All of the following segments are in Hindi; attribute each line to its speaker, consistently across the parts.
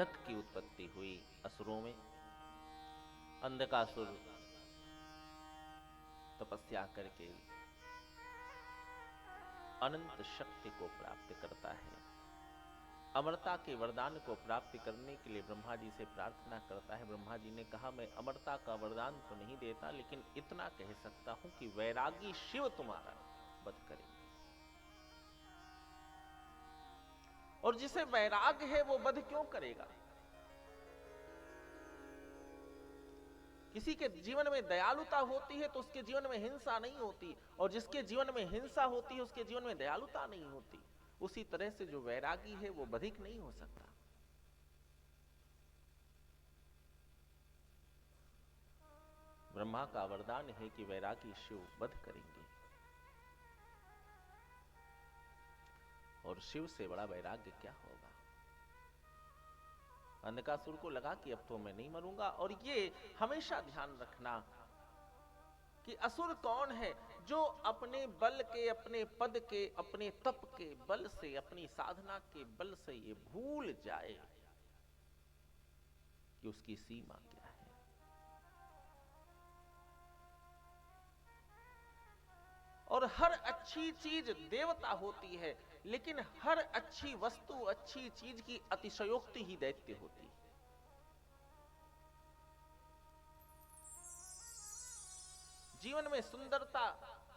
Speaker 1: अंधक की उत्पत्ति हुई असुरों में। अंधकासुर तपस्या करके अनंत शक्ति को प्राप्त करता है। अमरता के वरदान को प्राप्त करने के लिए ब्रह्मा जी से प्रार्थना करता है। ब्रह्मा जी ने कहा, मैं अमरता का वरदान तो नहीं देता, लेकिन इतना कह सकता हूं कि वैरागी शिव तुम्हारा वध करेंगे। और जिसे वैराग है वो वध क्यों करेगा? किसी के जीवन में दयालुता होती है तो उसके जीवन में हिंसा नहीं होती, और जिसके जीवन में हिंसा होती है उसके जीवन में दयालुता नहीं होती। उसी तरह से जो वैरागी है वो बधिक नहीं हो सकता। ब्रह्मा का वरदान है कि वैरागी शिव वध करेंगे, और शिव से बड़ा वैराग्य क्या होगा। अंधकासुर को लगा कि अब तो मैं नहीं मरूंगा। और ये हमेशा ध्यान रखना कि असुर कौन है? जो अपने बल के, अपने पद के, अपने तप के बल से, अपनी साधना के बल से ये भूल जाए कि उसकी सीमा क्या है। और हर अच्छी चीज देवता होती है, लेकिन हर अच्छी वस्तु, अच्छी चीज की अतिशयोक्ति ही दैत्य होती है। जीवन में सुंदरता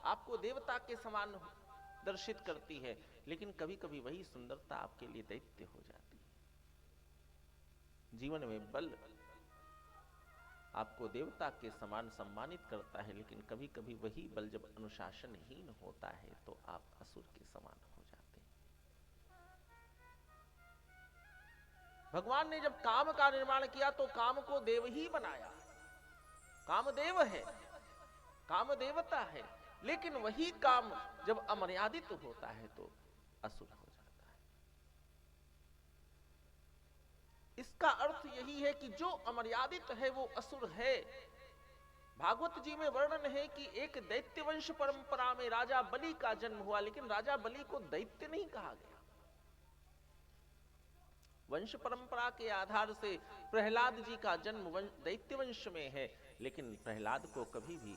Speaker 1: आपको देवता के समान दर्शित करती है, लेकिन कभी कभी वही सुंदरता आपके लिए दैत्य हो जाती है। जीवन में बल आपको देवता के समान सम्मानित करता है, लेकिन कभी कभी वही बल जब अनुशासनहीन होता है तो आप असुर के समान हो जाते हैं। भगवान ने जब काम का निर्माण किया तो काम को देव ही बनाया। काम देव है, काम देवता है, लेकिन वही काम जब अमर्यादित होता है तो असुर हो जाता है। इसका अर्थ यही है कि जो अमर्यादित है वो असुर है। भागवत जी में वर्णन है कि एक दैत्य वंश परंपरा में राजा बलि का जन्म हुआ, लेकिन राजा बलि को दैत्य नहीं कहा गया। वंश परंपरा के आधार से प्रहलाद जी का जन्म दैत्य वंश में है, लेकिन प्रहलाद को कभी भी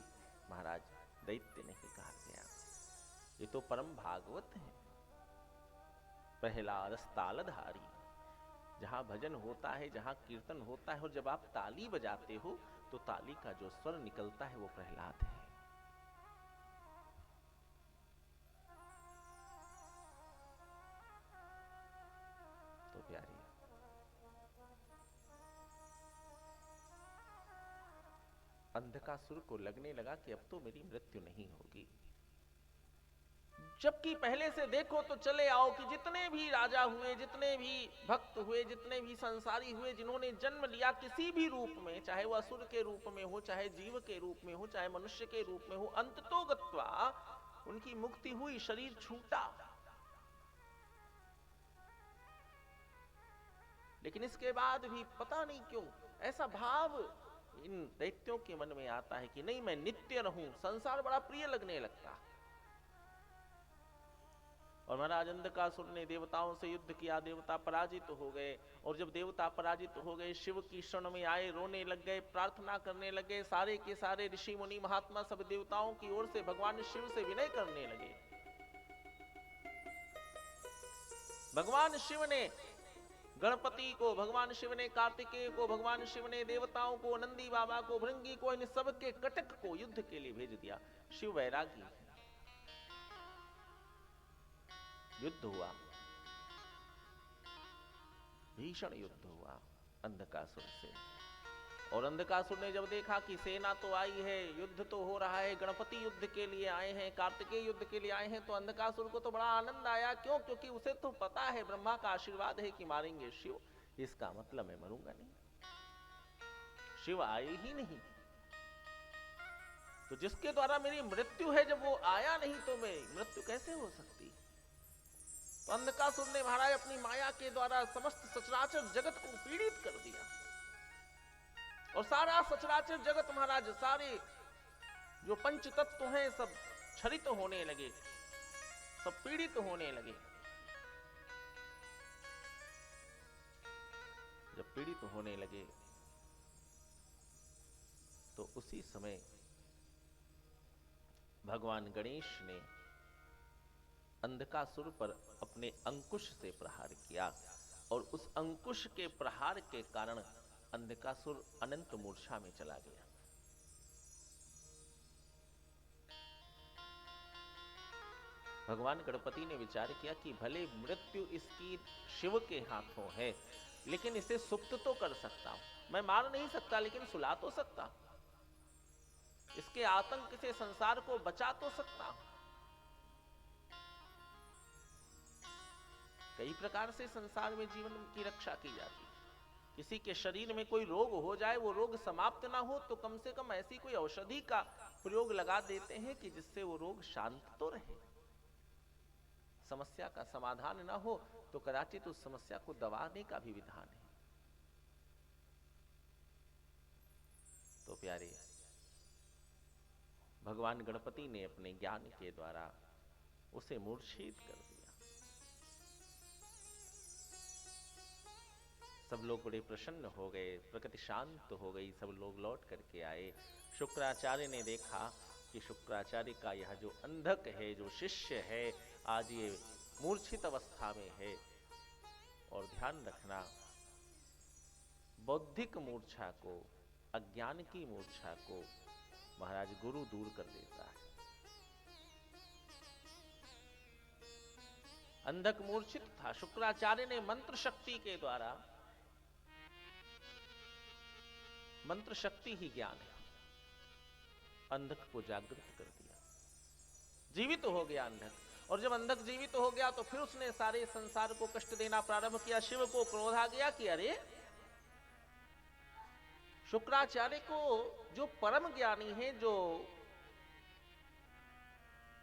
Speaker 1: महाराज दैत्य नहीं कहा गया। ये तो परम भागवत है। प्रहलाद तालधारी, जहां भजन होता है, जहां कीर्तन होता है, और जब आप ताली बजाते हो तो ताली का जो स्वर निकलता है वो प्रहलाद है। तो प्यारी, अंधकासुर को लगने लगा कि अब तो मेरी मृत्यु नहीं होगी। जबकि पहले से देखो तो चले आओ कि जितने भी राजा हुए, जितने भी भक्त हुए, जितने भी संसारी हुए, जिन्होंने जन्म लिया किसी भी रूप में, चाहे वह असुर के रूप में हो, चाहे जीव के रूप में हो, चाहे मनुष्य के रूप में हो, अंततो गत्वा उनकी मुक्ति हुई, शरीर छूटा। लेकिन इसके बाद भी पता नहीं क्यों ऐसा भाव इन दैत्यों के मन में आता है कि नहीं, मैं नित्य रहूं। संसार बड़ा प्रिय लगने लगता। और महाराज अंधकासुर ने देवताओं से युद्ध किया, देवता पराजित हो गए। और जब देवता पराजित हो गए, शिव की शरण में आए, रोने लग गए, प्रार्थना करने लगे। सारे के सारे ऋषि मुनि महात्मा सब देवताओं की ओर से भगवान शिव से विनय करने लगे। भगवान शिव ने गणपति को, भगवान शिव ने कार्तिकेय को, भगवान शिव ने देवताओं को, नंदी बाबा को, भृंगी को, इन सब के कटक को युद्ध के लिए भेज दिया। शिव वैरागी है। युद्ध हुआ, भीषण युद्ध हुआ अंधकासुर से। और अंधकासुर ने जब देखा कि सेना तो आई है, युद्ध तो हो रहा है, गणपति युद्ध के लिए आए हैं, कार्तिकेय युद्ध के लिए आए हैं, तो अंधकासुर को तो बड़ा आनंद आया। क्यों? क्योंकि उसे तो पता है ब्रह्मा का आशीर्वाद है कि मारेंगे शिव, इसका मतलब मैं मरूंगा नहीं। शिव आए ही नहीं तो जिसके द्वारा मेरी मृत्यु है, जब वो आया नहीं तो मेरी मृत्यु कैसे हो सकती? तो अंधकासुर ने महाराज अपनी माया के द्वारा समस्त सचराचर जगत को पीड़ित कर दिया। और सारा सचराचर जगत महाराज, सारे जो पंच तत्व हैं सब क्षरित होने लगे, सब पीड़ित होने लगे। जब पीड़ित होने लगे तो उसी समय भगवान गणेश ने अंधकासुर पर अपने अंकुश से प्रहार किया और उस अंकुश के प्रहार के कारण अंधकासुर अनंत मूर्छा में चला गया। भगवान गणपति ने विचार किया कि भले मृत्यु इसकी शिव के हाथों है, लेकिन इसे सुप्त तो कर सकता हूं। मैं मार नहीं सकता, लेकिन सुला तो सकता हूं। इसके आतंक से संसार को बचा तो सकता हूं। कई प्रकार से संसार में जीवन की रक्षा की जाती है। किसी के शरीर में कोई रोग हो जाए, वो रोग समाप्त ना हो तो कम से कम ऐसी कोई औषधि का प्रयोग लगा देते हैं कि जिससे वो रोग शांत तो रहे। समस्या का समाधान ना हो तो कदाचित उस समस्या को दबाने का भी विधान है। तो प्यारे, भगवान गणपति ने अपने ज्ञान के द्वारा उसे मूर्छित कर दिया। सब लोग बड़े प्रसन्न हो गए, प्रकृति शांत हो गई, सब लोग लौट करके आए। शुक्राचार्य ने देखा कि शुक्राचार्य का यह जो अंधक है, जो शिष्य है, आज ये मूर्छित अवस्था में है। और ध्यान रखना, बौद्धिक मूर्छा को, अज्ञान की मूर्छा को महाराज गुरु दूर कर देता है। अंधक मूर्छित था, शुक्राचार्य ने मंत्र शक्ति के द्वारा, मंत्र शक्ति ही ज्ञान है, अंधक को जागृत कर दिया। जीवित हो गया अंधक, और जब अंधक जीवित हो गया तो फिर उसने सारे संसार को कष्ट देना प्रारंभ किया। शिव को क्रोध आ गया कि अरे, शुक्राचार्य को जो परम ज्ञानी है, जो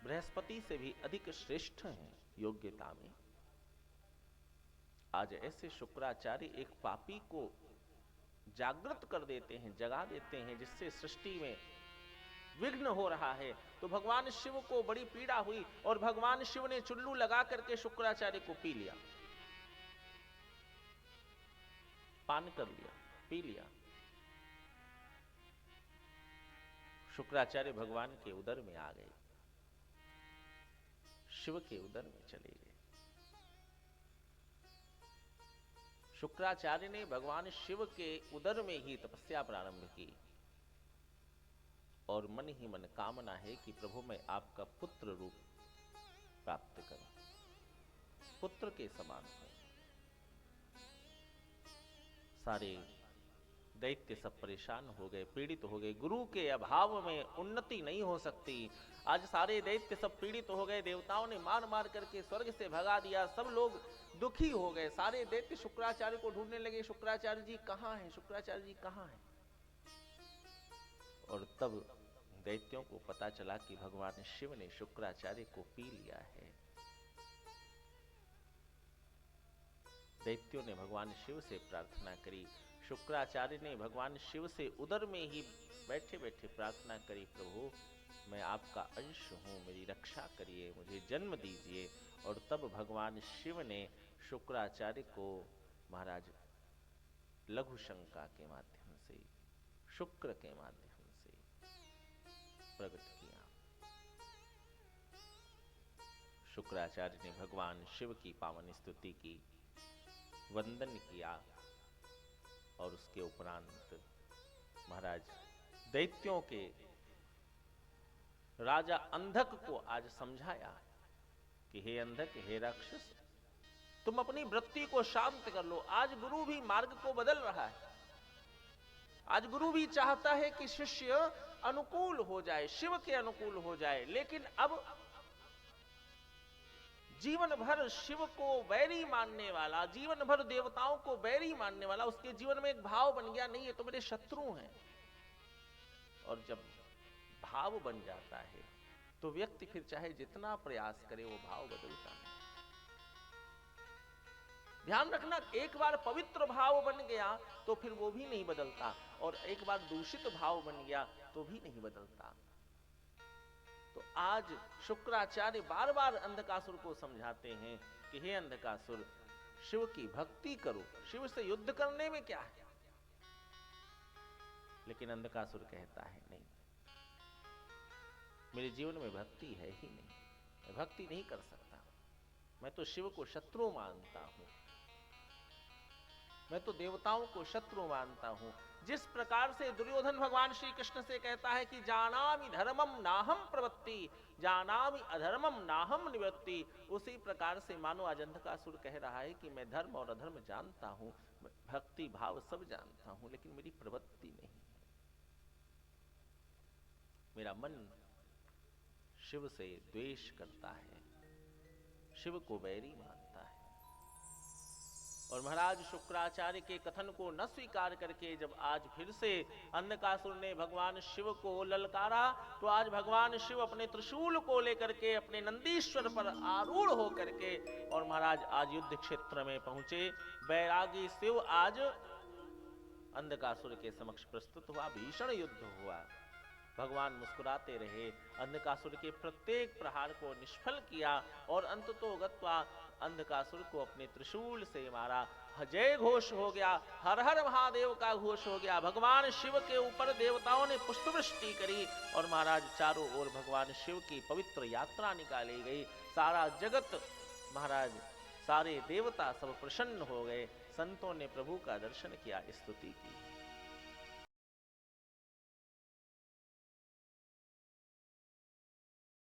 Speaker 1: बृहस्पति से भी अधिक श्रेष्ठ हैं योग्यता में, आज ऐसे शुक्राचार्य एक पापी को जागृत कर देते हैं, जगा देते हैं, जिससे सृष्टि में विघ्न हो रहा है। तो भगवान शिव को बड़ी पीड़ा हुई और भगवान शिव ने चुल्लू लगा करके शुक्राचार्य को पी लिया, पान कर लिया, पी लिया। शुक्राचार्य भगवान के उदर में आ गए, शिव के उदर में चले गए। शुक्राचार्य ने भगवान शिव के उदर में ही तपस्या प्रारंभ की और मन ही मन कामना है कि प्रभु मैं आपका पुत्र रूप प्राप्त करूं, पुत्र के समान हूं। सारे दैत्य सब परेशान हो गए, पीड़ित हो गए। गुरु के अभाव में उन्नति नहीं हो सकती। आज सारे दैत्य सब पीड़ित हो गए, देवताओं ने मार मार करके स्वर्ग से भगा दिया, सब लोग दुखी हो गए। सारे दैत्य शुक्राचार्य को ढूंढने लगे, शुक्राचार्य जी कहां हैं, शुक्राचार्य जी कहां हैं। और तब दैत्यों को पता चला कि भगवान शिव ने शुक्राचार्य को पी लिया है। दैत्यों ने भगवान शिव से प्रार्थना करी। शुक्राचार्य ने भगवान शिव से उदर में ही बैठे बैठे प्रार्थना करी, प्रभु मैं आपका अंश हूं, मेरी रक्षा करिए, मुझे जन्म दीजिए। और तब भगवान शिव ने शुक्राचार्य को महाराज लघु शंका के माध्यम से, शुक्र के माध्यम से प्रकट किया। शुक्राचार्य ने भगवान शिव की पावन स्तुति की, वंदन किया और उसके उपरांत महाराज दैत्यों के राजा अंधक को आज समझाया कि हे अंधक, हे राक्षस, तुम अपनी वृत्ति को शांत कर लो। आज गुरु भी मार्ग को बदल रहा है। आज गुरु भी चाहता है कि शिष्य अनुकूल हो जाए, शिव के अनुकूल हो जाए, लेकिन अब जीवन भर शिव को बैरी मानने वाला, जीवन भर देवताओं को बैरी मानने वाला, उसके जीवन में एक भाव बन गया, नहीं ये तो मेरे शत्रु हैं। और जब भाव बन जाता है तो व्यक्ति फिर चाहे जितना प्रयास करे वो भाव बदलता नहीं। ध्यान रखना, एक बार पवित्र भाव बन गया तो फिर वो भी नहीं बदलता, और एक बार दूषित भाव बन गया तो भी नहीं बदलता। तो आज शुक्राचार्य बार बार अंधकासुर को समझाते हैं कि हे अंधकासुर, शिव की भक्ति करो, शिव से युद्ध करने में क्या है। लेकिन अंधकासुर कहता है नहीं, मेरे जीवन में भक्ति है ही नहीं, मैं भक्ति नहीं कर सकता, मैं तो शिव को शत्रु मानता हूं, मैं तो देवताओं को शत्रु मानता हूं। जिस प्रकार से दुर्योधन भगवान श्री कृष्ण से कहता है कि जानामि धर्मम नाहम प्रवृत्ति, जानामि अधर्मम नाहम निवृत्ति, उसी प्रकार से मानो आज अंधकासुर कह रहा है कि मैं धर्म और अधर्म जानता हूं, भक्ति भाव सब जानता हूं, लेकिन मेरी प्रवृत्ति नहीं है। मेरा मन शिव से द्वेष करता है, शिव को बैरी मानता है। और महाराज शुक्राचार्य के कथन को न स्वीकार करके जब आज फिर से अंधकासुर ने भगवान शिव को ललकारा, तो आज भगवान शिव अपने त्रिशूल को लेकर के अपने नंदीश्वर पर आरूढ़ होकर के और महाराज आज युद्ध क्षेत्र में पहुंचे। बैरागी शिव आज अंधकासुर के समक्ष प्रस्तुत हुआ, भीषण युद्ध हुआ। भगवान मुस्कुराते रहे, अंधकासुर के प्रत्येक प्रहार को निष्फल किया और अंततोगत्वा अंधकासुर को अपने त्रिशूल से मारा। जय घोष हो गया, हर हर महादेव का घोष हो गया। भगवान शिव के ऊपर देवताओं ने पुष्पवृष्टि करी और महाराज चारों ओर भगवान शिव की पवित्र यात्रा निकाली गई। सारा जगत महाराज, सारे देवता सब प्रसन्न हो गए। संतों ने प्रभु का दर्शन किया, स्तुति की।